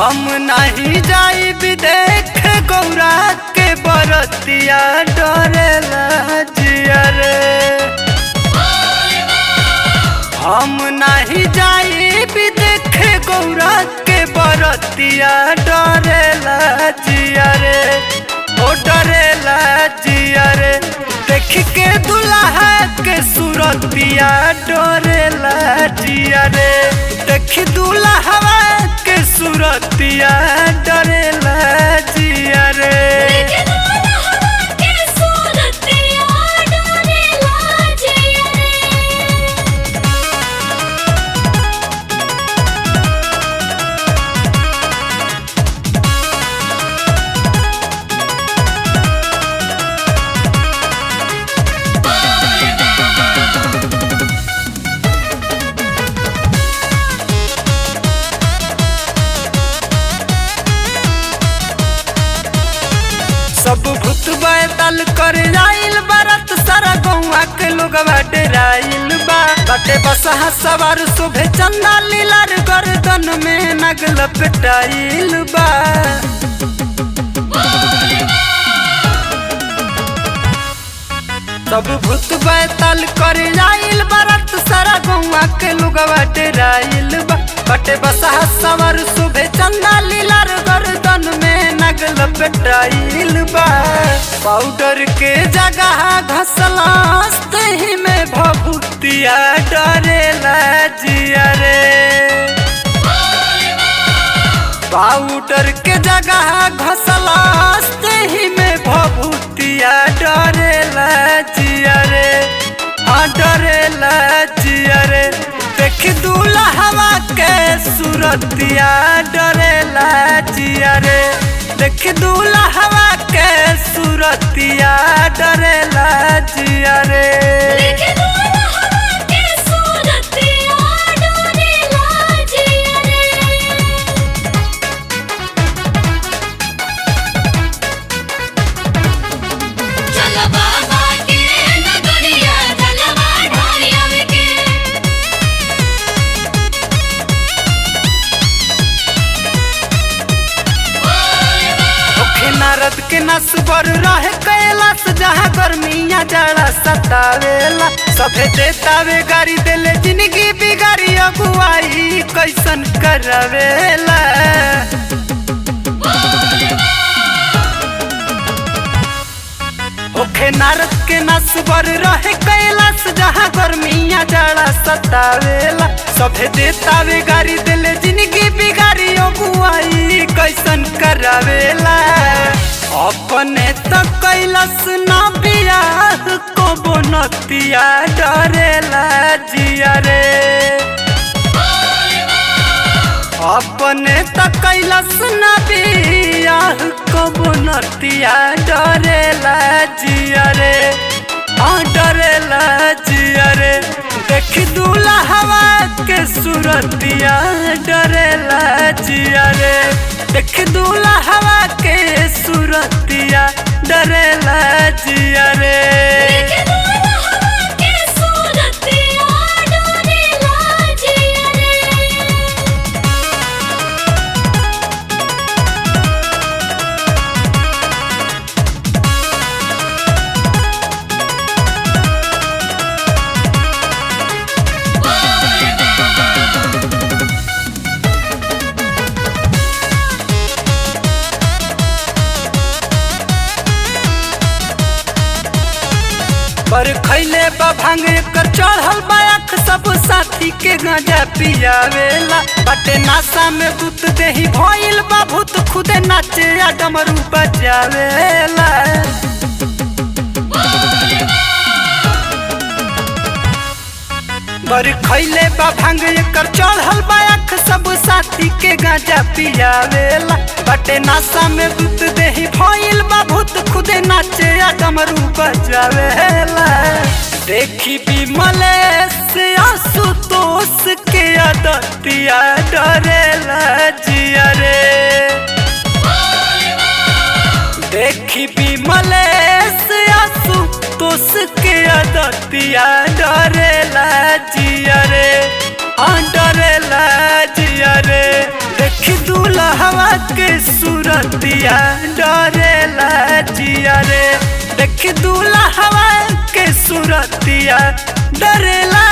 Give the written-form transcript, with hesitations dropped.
हम नहीं जाई विदेख गौरा के बरतिया डरेला जिया रे। हम नहीं जाई विदेख गौरा के बरतिया डरेला जिया रे। ओ डरेला जिया रे। देख के दुल्हा के सूरतिया डरेला जिया रे। देख दुल्हा के सूरतिया डरेला जिया रे। सब भूत बैताल कर जाइल बारात सारा गौवा के लोग डेराइल बा। बाटे बसहा सवार शोभे चंदा लीलार गर्दन में नग लपेटाइल बा। सब भूत बैताल कर जाइल बारात सारा गौवा के लोग डेराइल बा। बाटे बसहा सवार शोभे चंदा लीलार गर्दन में नग लपेटाइल बा। पाउडर के जगह घसलास तही में भभूतिया डरेला जिया रे। पाउडर के जगह घसलास तही में भभूतिया डरेला जिया रे। हाँ डरेला जिया रे। देख दुल्हा के सूरतिया डरेला जिया रे। देख दुल्हा के सूरतिया डरेला जिया रे। नारद के नस पर रहे कैलाश जहाँ गर्मिया जाड़ा सतावेला। सभे देतावे गाड़ी देले जिंदगी बिगाड़ी अगुवाई कैसन करवेला। ओखे नारद के नस पर रहे कैलाश जहाँ गर्मिया जाड़ा सतावेला। सभे देतावे गाड़ी देले जिंदगी बिगाड़ी अगुवाई कैसन करवेला। अपने तो कैलाश ना बियाह को बनतिया डरेला जिया रे। अपने तो कैलाश ना बियाह को बनतिया डरेला जिया रे। हाँ डरेला जिया रे। देख दुल्हा के सूरतिया डरेला जिया रे। देख दुल्हा के सूरतिया डरेला जिया रे। पर खैले बा भांग कर चढ़ल बाख सब साथी के गांजा पियावेला। बाटे नासा में दूत देही भइल बा भूत खुदे नाचे या डमरू बजावेला। पर खैले बा भांग कर चढ़ल बाख सब साथी के गांजा पियावेला। बाटे नासा में दूत देही भइल बा भूत खुदे नाचे या डमरू बजावेला। देखी विमलेश आशुतोष के आदतिया डरेला जिया रे। देखी विमलेश आशुतोष के आदतिया डरेला जिया रे। डरेला जिया रे। देख दूल्हा के सूरतिया डरेला जिया रे। देख दूल्हा के सूरतिया डरेला